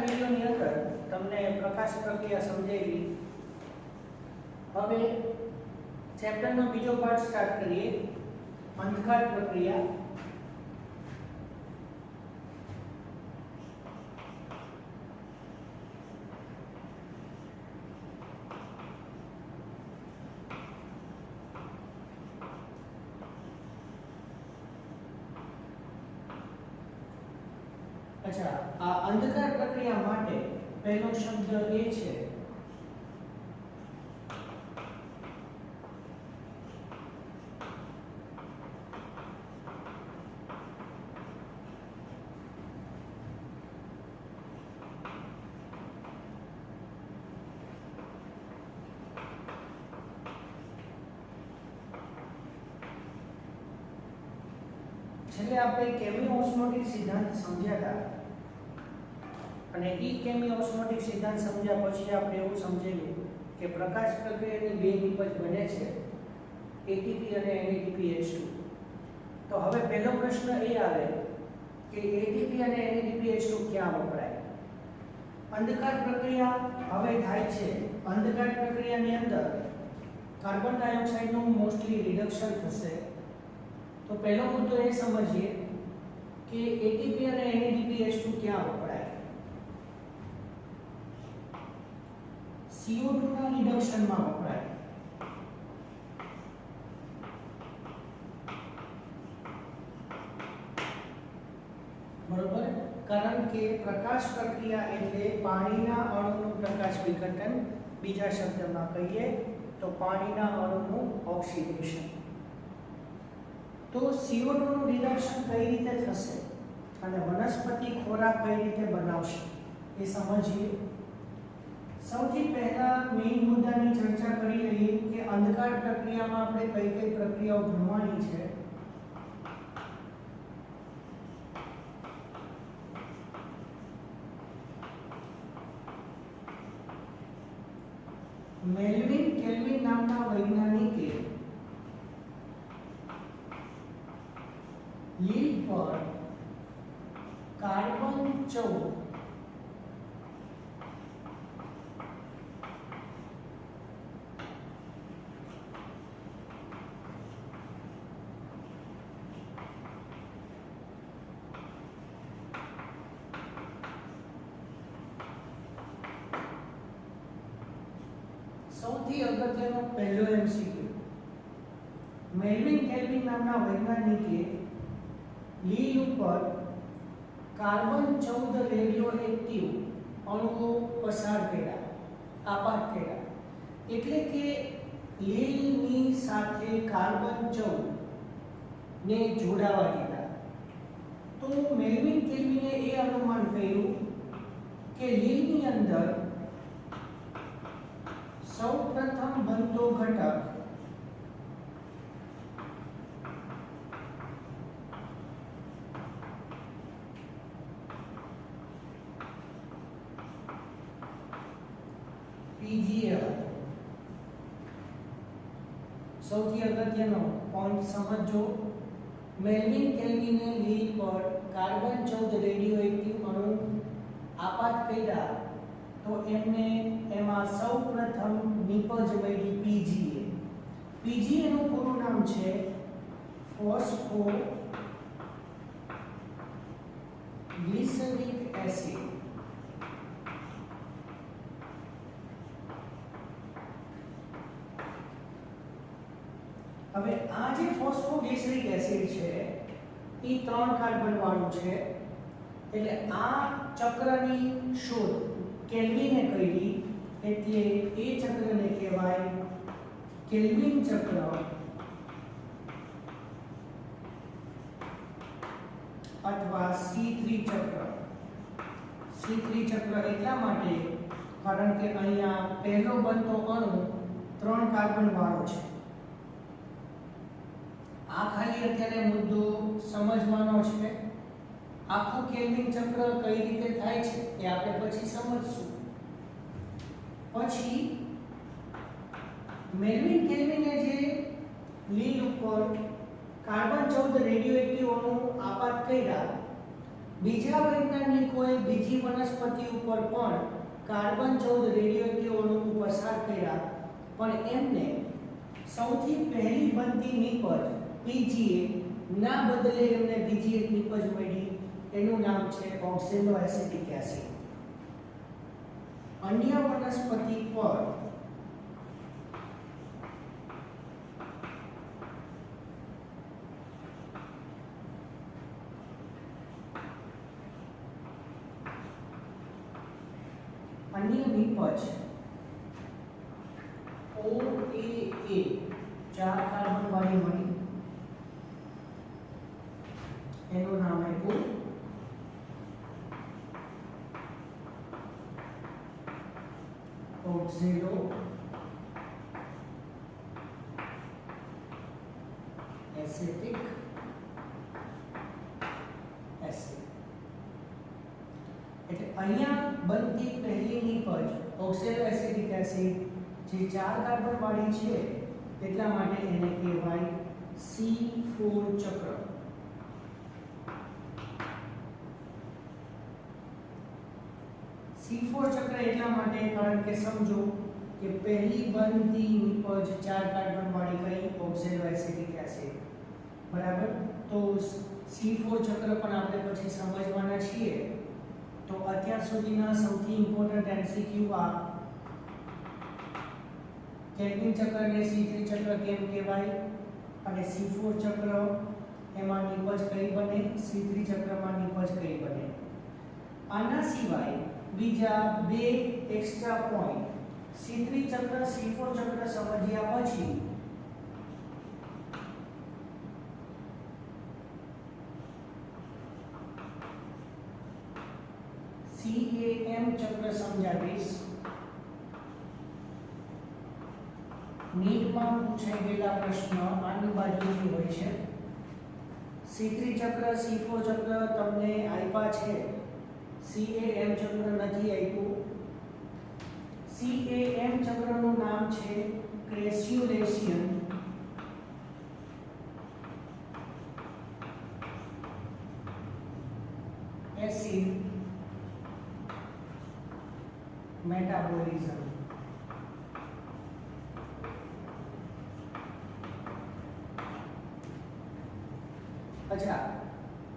વિડિયોની અંદર તમને પ્રકાશ પ્રક્રિયા સમજાવી. હવે ચેપ્ટરનો બીજો પાર્ટ સ્ટાર્ટ કરીએ, અંધકાર પ્રક્રિયા. અચ્છા, આ અંધકાર પ્રક્રિયા માટે પહેલો શબ્દ એ છે છેલ્લે આપણે કેમિઓસ્મોટિક સિદ્ધાંત સમજ્યા હતા, અને એ કેમિઓસ્મોટિક સિદ્ધાંત સમજ્યા પછી આપણે એવું સમજેલું કે પ્રકાશ પ્રક્રિયાની બે નિપજ બને છે, એટીપી અને એનએડીપીએચ2. તો હવે પહેલો પ્રશ્ન એ આવે કે એટીપી અને એનએડીપીએચ2 ક્યાં વપરાય? અંધકાર પ્રક્રિયા હવે થાય છે. અંધકાર પ્રક્રિયાની અંદર કાર્બન ડાયોક્સાઇડનું મોસ્ટલી રિડક્શન થશે. તો પહેલો મુદ્દો એ સમજીએ કે એટીપી અને એનએડીપીએચ2 ક્યાં વપરાય? CO2 ના રિડક્શનમાં વપરાય. બરોબર, કારણ કે પ્રકાશ પ્રક્રિયા એટલે પાણીના અણુનું પ્રકાશ વિઘટન. બીજા શબ્દમાં કહીએ તો પાણીના અણુનું ઓક્સિડેશન. તો CO2 નું રિડક્શન કઈ રીતે થશે અને વનસ્પતિ ખોરાક કઈ રીતે બનાવશે એ સમજીએ. સૌથી પહેલા મેઇન મુદ્દાની ચર્ચા કરી લઈએ કે અંધકાર પ્રક્રિયામાં આપણે કઈ કઈ પ્રક્રિયાઓ ભણવાની છે. મેલ્વિન કેલ્વિન નામના વૈજ્ઞાનિકે લીલ પર કાર્બન 14 સૌથી અગત્યનો પહેલો એમસીક્યુ. મેલ્વિન કેલ્વિન નામના વૈજ્ઞાનિકે લીલ ઉપર કાર્બન 14 રેડિયોએક્ટિવ અણુઓ પસાર કર્યા, આપાત કર્યા. એટલે કે લીલની સાથે કાર્બન 14 ને જોડાવા દીધા. તો મેલ્વિન કેલ્વિને એ અનુમાન કર્યું કે લીલની અંદર સૌપ્રથમ બનતો ઘટક PgL. સૌથી અગત્યનો પોઈન્ટ સમજો. મેલ્વિન કેલ્વિને લીલ પર કાર્બન 14 રેડિયોએક્ટિવ અણુ આપાત કર્યા. તો એમને એમાં સૌપ્રથમ નિપજ મળી PGA. PGA નું પૂરું નામ છે ફોસ્ફોગ્લિસરિક એસિડ. હવે આ જે ફોસ્ફોગ્લિસરિક એસિડ છે એ 3 કાર્બન વાળું છે. એટલે આ ચક્રની શોધ કેલ્વિને કરી, એટલે એ ચક્રને કહેવાય કેલ્વિન ચક્ર અથવા C3 ચક્ર. C3 ચક્ર એટલા માટે કારણ કે અહીંયા પહેલો બનતો અણુ 3 કાર્બન વાળો છે. આ ખાલી અત્યારે મુદ્દો સમજવાનો છે. આખું કેલ્વિન ચક્ર કઈ રીતે થાય છે એ આપણે પછી સમજશું. પછી મેલ્વિન કેલ્વિને જે લીલ ઉપર કાર્બન 14 રેડિયોએક્ટિવ અણુ આપાત કર્યા, બીજા વૈજ્ઞાનિકોએ બીજી વનસ્પતિ ઉપર પણ કાર્બન 14 રેડિયોએક્ટિવ અણુઓ પસાર કર્યા, પણ એમને સૌથી પહેલી બનતી નિપજ પીજીએ ના બદલે એમને બીજી એક નિપજ મળી, એનું નામ છે ઓક્ઝેલોએસિટિક એસિડ. અન્ય વનસ્પતિ પર અન્ય નિપજ OAA 4 કાર્બન વાળી મળી, એનું નામ આપ્યું ઓક્ઝેલો એસિટિક એસિડ. એટલે અહીંયા બનતી પહેલી નિપજ ઓક્ઝેલો એસિટિક એસિડ જે 4 કાર્બન વાળી છે, એટલા માટે એને કહેવાય C4 ચક્ર. C4 ચક્ર એટલા માટે કારણ કે સમજો કે પહેલી બનતી નિપજ 4 કાર્બન વાળી કઈ ઓક્ઝેલો એસિટિક એસિડ, બરાબર. તો C4 ચક્ર પણ આપણે પછી સમજવાના છીએ. તો અત્યાર સુધીના સૌથી ઇમ્પોર્ટન્ટ એમસીક્યુ આ કેલ્વિન ચક્રને C3 ચક્ર કેમ કહેવાય અને C4 ચક્ર એમાં નિપજ કઈ બને, C3 ચક્રમાં નિપજ કઈ બને. આના સિવાય બીજા બે એક્સ્ટ્રા પોઈન્ટ C3 ચક્ર C4 ચક્ર સમજ્યા પછી CAM ચક્ર સમજાવીશ. નીટમાં પૂછાઈ ગયેલા પ્રશ્ન આની બાજુથી હોય છે. C3 ચક્ર C4 ચક્ર તમને આપ્યા છે, CAM ચક્ર નથી આપ્યું. CAM ચક્રનું નામ છે ક્રેસ્યુલેશન એસિડ મેટાબોલિઝમ. અચ્છા,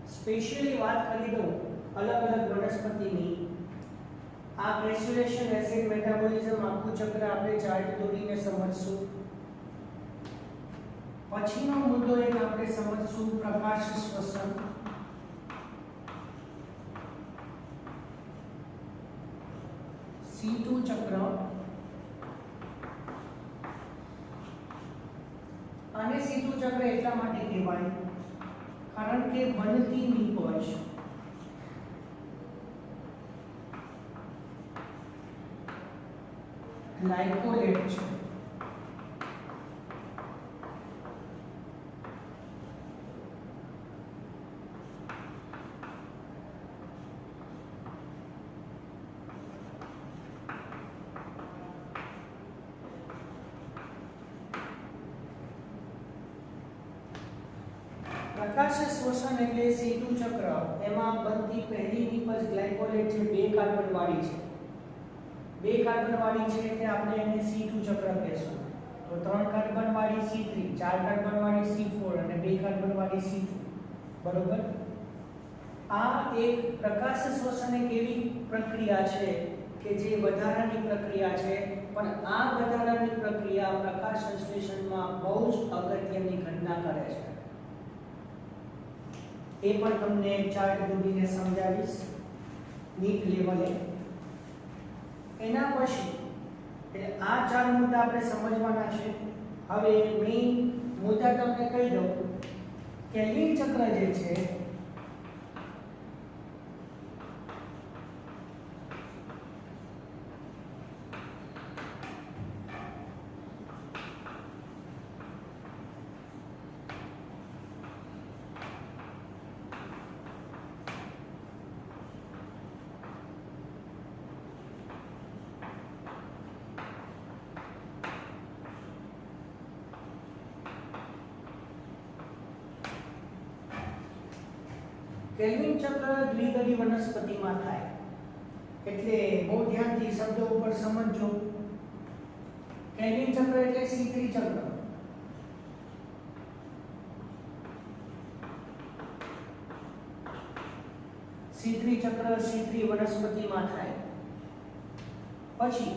સ્પેશિયલી વાત કરી દઉં અલગ અલગ વનસ્પતિની. આ ક્રેસ્યુલેશન એસિડ મેટાબોલિઝમ આખું ચક્ર આપણે ચાર્ટ દોરીને સમજશું. પછીનો મુદ્દો એક આપણે સમજશું પ્રકાશ શ્વસન. C2 ચક્ર આને C2 ચક્ર એટલા માટે કહેવાય કારણ કે બનતી નિપજ ગ્લાયકોલેટ છે. પ્રકાશ શ્વસન એટલે C2 ચક્ર, એમાં બનતી પહેલી નિપજ ગ્લાયકોલેટ છે, 2 કાર્બન વાળી છે. 2 કાર્બન વાળી છે એટલે આપણે એને C2 ચક્ર કહેશું. તો 3 કાર્બન વાળી C3, 4 કાર્બન વાળી C4 અને 2 કાર્બન વાળી C2, બરોબર. આ એક પ્રકાશ શ્વસન એક એવી પ્રક્રિયા છે કે જે વધારાની પ્રક્રિયા છે, પણ આ વધારાની પ્રક્રિયા પ્રકાશ સંશ્લેષણમાં બહુ જ અગત્યની ઘટના કરે છે. એ પણ તમને ચાર્ટ દોરીને સમજાવીશ નીટ લેવલે. એના પછી એટલે આ 4 મુદ્દા આપણે સમજવાના છે. હવે મેઇન મુદ્દા તમને કહી દઉં. કેલ્વિન ચક્ર જે છે કેલ્વિન ચક્ર દ્વિદળી વનસ્પતિમાં થાય એટલે બહુ ધ્યાનથી શબ્દો ઉપર સમજજો. કેલ્વિન ચક્ર એટલે C3 ચક્ર. C3 ચક્ર C3 વનસ્પતિમાં થાય. પછી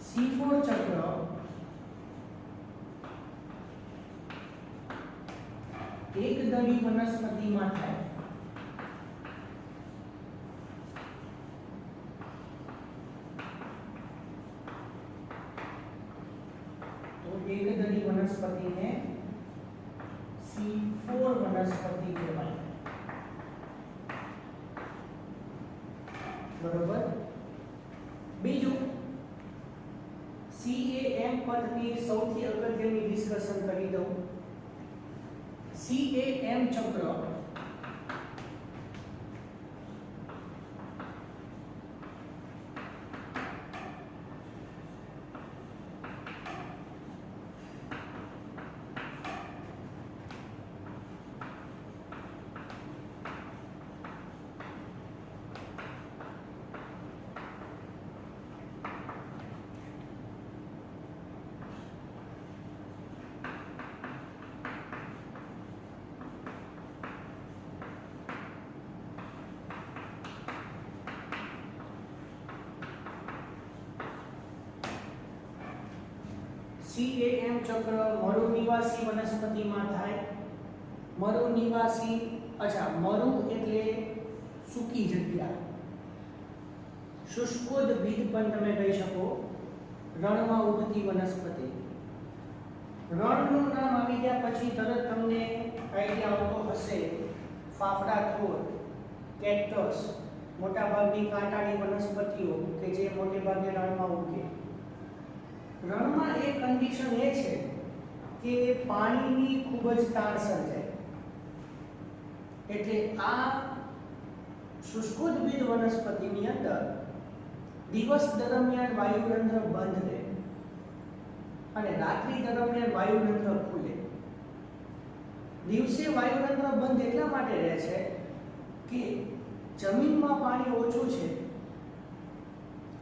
C4 ચક્ર એકદળી વનસ્પતિમાં થાય. તો એકદળી વનસ્પતિને C4 વનસ્પતિ કહેવાય. બરોબર. બીજું CAM પદની સૌથી અગત્યની ડિસ્કશન કરી દઉં. CAM ચક્ર CAM ચક્ર મરુ નિવાસી વનસ્પતિમાં થાય. મરુ નિવાસી, અચ્છા, મરુ એટલે સૂકી જગ્યા, શુષ્કોદભિદ પણ તમે કહી શકો. રણમાં ઉગતી વનસ્પતિ. રણનું નામ આવી ગયા પછી તરત તમને આઈડિયા આવતો હશે. ફાફડા છોડ, કેક્ટસ, મોટાભાગની કાંટાળી વનસ્પતિઓ કે જે મોટે ભાગે રણમાં ઉગે. રણમાં એક કન્ડિશન એ છે કે પાણીની ખૂબ જ તાણ સર્જાય. એટલે આ શુષ્કોદભિદ વનસ્પતિની અંદર દિવસ દરમિયાન વાયુરંધ્ર બંધ રહે અને રાત્રિ દરમિયાન વાયુરંધ્ર ખુલે. દિવસે વાયુરંધ્ર બંધ એટલા માટે રહે છે કે જમીનમાં પાણી ઓછું છે,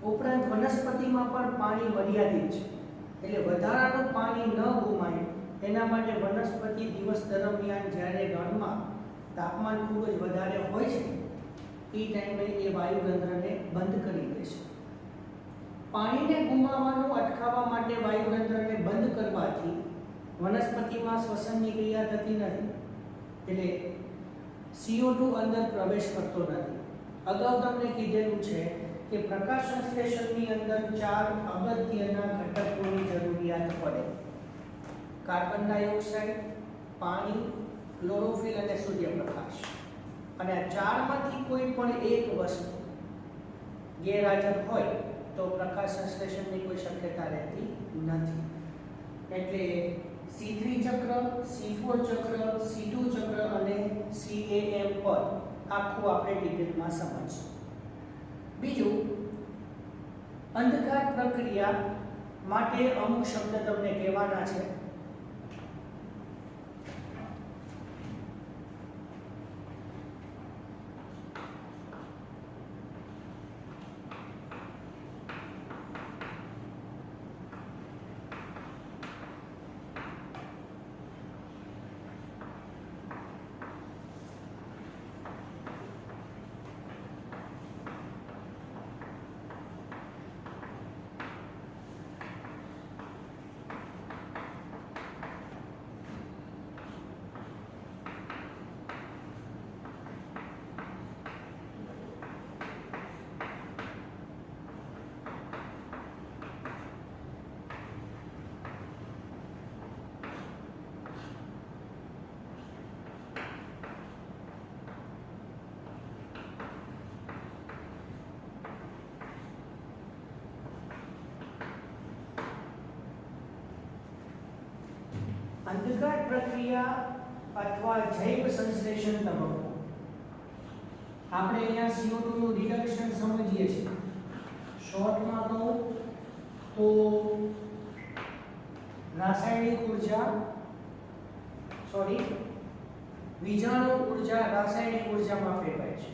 ઉપરાંત વનસ્પતિમાં પણ પાણી મર્યાદિત છે. એટલે વધારાનું પાણી ન ગુમાય એના માટે વનસ્પતિ દિવસ દરમિયાન જ્યારે રણમાં તાપમાન ખૂબ જ વધારે હોય છે એ ટાઈમે એ વાયુરંધ્રને બંધ કરી દે છે. પાણીને ગુમાવવાનું અટકાવવા માટે વાયુરંધ્રને બંધ કરવાથી વનસ્પતિમાં શ્વસનની ક્રિયા થતી નથી. એટલે CO2 અંદર પ્રવેશ કરતો નથી. અગાઉ તમને કીધેલું છે કે પ્રકાશ સંશ્લેષણની અંદર 4 અગત્યના ઘટકોની જરૂરિયાત પડે. કાર્બન ડાયોક્સાઇડ, પાણી, ક્લોરોફિલ અને સૂર્યપ્રકાશ. અને આ ચારમાંથી કોઈ પણ એક વસ્તુ ગેરહાજર હોય તો પ્રકાશ સંશ્લેષણની કોઈ શક્યતા રહેતી નથી. એટલે C3 ચક્ર, C4 ચક્ર, C2 ચક્ર અને CAM પર આખું આપણે ડિટેલમાં સમજીશું. બીજું, અંધકાર પ્રક્રિયા માટે અમુક શબ્દ તમને કહેવાના છે. અંધકાર પ્રક્રિયા અથવા જૈવ સંશ્લેષણ તબક્કો. આપણે અહીંયા CO2 નું રિડક્શન સમજીએ છીએ. શોર્ટમાં કહું તો રાસાયણિક ઉર્જા વીજાણુ ઊર્જા રાસાયણિક ઊર્જામાં ફેરવાય છે.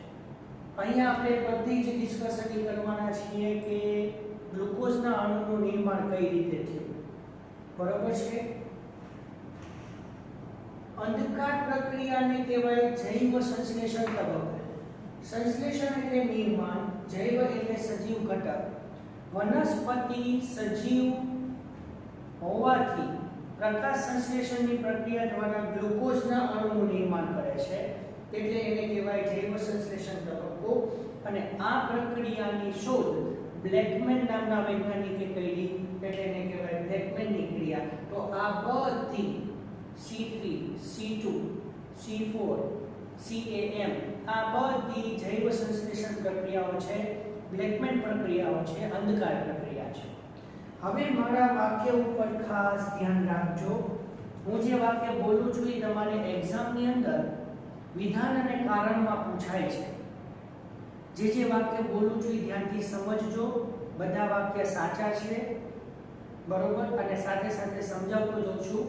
અહીંયા આપણે બધી જ ડિસ્કશન કરવાના છીએ કે ગ્લુકોઝના અણુનું નિર્માણ કઈ રીતે થયું. બરોબર છે. અંધકાર પ્રક્રિયાને કહેવાય જૈવ સંશ્લેષણ તબક્કો. સંશ્લેષણ એટલે નિર્માણ, જૈવ એટલે સજીવ ઘટક. વનસ્પતિ સજીવ હોવાથી પ્રકાશ સંશ્લેષણની પ્રક્રિયા દ્વારા ગ્લુકોઝના અણુનું નિર્માણ કરે છે, એટલે એને કહેવાય જૈવ સંશ્લેષણ તબક્કો. અને આ પ્રક્રિયાની શોધ બ્લેકમેન નામના વૈજ્ઞાનિકે કરી, એટલે એને કહેવાય બ્લેકમેનની ક્રિયા. તો આ બધી C3, C2, C4, CAM આ બધી જૈવ સંશ્લેષણ પ્રક્રિયાઓ છે, બ્લેકમેન પ્રક્રિયાઓ છે, અંધકાર પ્રક્રિયા છે. હવે મારા વાક્ય ઉપર ખાસ ધ્યાન રાખજો. હું જે વાક્ય બોલું છું એ તમારે એક્ઝામની અંદર વિધાન અને કારણમાં પૂછાય છે. જે વાક્ય બોલું છું એ ધ્યાનથી સમજજો. બધા વાક્ય સાચા છે, બરોબર? અને સાથે સાથે સમજાવતો જાઉં છું.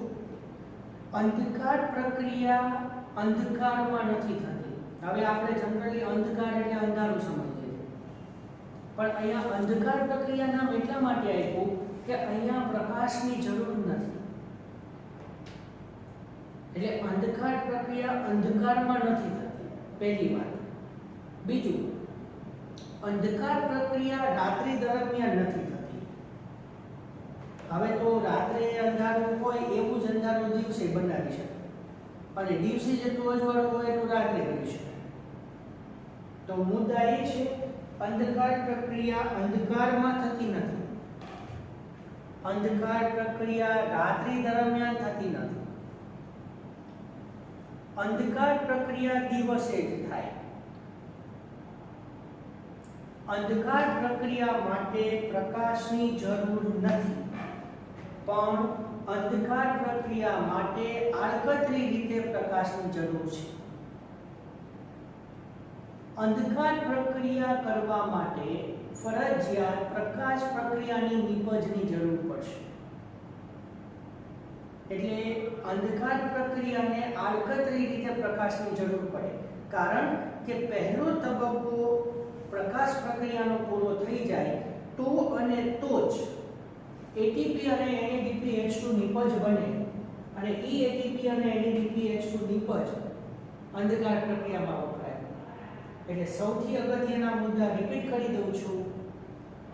અંધકાર પ્રક્રિયા અંધકારમાં નથી થતી. હવે આપણે જનરલી અંધકાર એટલે અંધારું સમજીએ, પણ અહીંયા અંધકાર પ્રક્રિયા નામ એટલા માટે આપ્યું કે અહીંયા પ્રકાશની જરૂર નથી. એટલે અંધકાર પ્રક્રિયા અંધકારમાં નથી થતી, પહેલી વાત. બીજું, અંધકાર પ્રક્રિયા રાત્રિ દરમિયાન નથી થતી. હવે તો રાત્રે અંધારું હોય એવું જ અંધારું દિવસે બનાવી શકે, અને દિવસે જેટલું અજવાળું હોય એટલું રાત્રે કરી શકાય. તો મુદ્દા એ છે, અંધકાર પ્રક્રિયા અંધકારમાં થતી નથી. અંધકાર પ્રક્રિયા રાત્રિ દરમિયાન થતી નથી. અંધકાર પ્રક્રિયા દિવસે જ થાય. અંધકાર પ્રક્રિયા માટે પ્રકાશની જરૂર નથી, પણ અંધકાર પ્રક્રિયા માટે આડકતરી રીતે પ્રકાશની જરૂર છે. અંધકાર પ્રક્રિયા કરવા માટે ફરજિયાત પ્રકાશ પ્રક્રિયાની નિપજની જરૂર પડશે. એટલે અંધકાર પ્રક્રિયાને આડકતરી રીતે પ્રકાશની જરૂર પડે, કારણ કે પહેલો તબક્કો પ્રકાશ પ્રક્રિયાનો પૂરો થઈ જાય તો અને તો જ એટીપી અને NADPH2 નિપજ બને, અને એ એટીપી અને NADPH2 નિપજ અંધકાર પ્રક્રિયામાં વપરાય. એટલે સૌથી અગત્યના મુદ્દા રિપીટ કરી દઉં છું.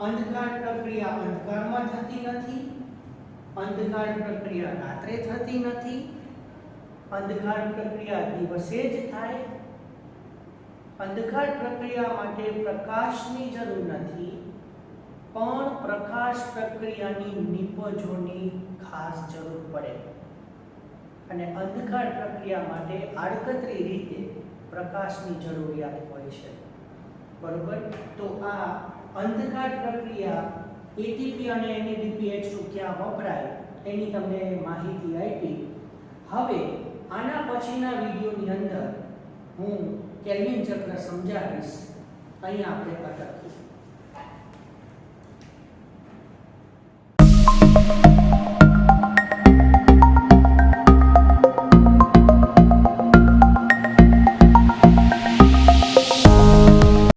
અંધકાર પ્રક્રિયા અંધકારમાં થતી નથી. અંધકાર પ્રક્રિયા રાત્રે થતી નથી. અંધકાર પ્રક્રિયા દિવસે જ થાય. અંધકાર પ્રક્રિયા માટે પ્રકાશની જરૂર નથી, પણ પ્રકાશ પ્રક્રિયાની નિપજોની ખાસ જરૂર પડે. અને અંધકાર પ્રક્રિયા માટે આડકતરી રીતે પ્રકાશની જરૂરિયાત હોય છે. બરોબર? તો આ અંધકાર પ્રક્રિયા એટીપી અને NADPH2 ક્યાં વપરાય એની તમને માહિતી આપી. હવે આના પછીના વિડીયોની અંદર હું કેલ્વિન ચક્ર સમજાવીશ. અહીંયા આપણે અટકીએ.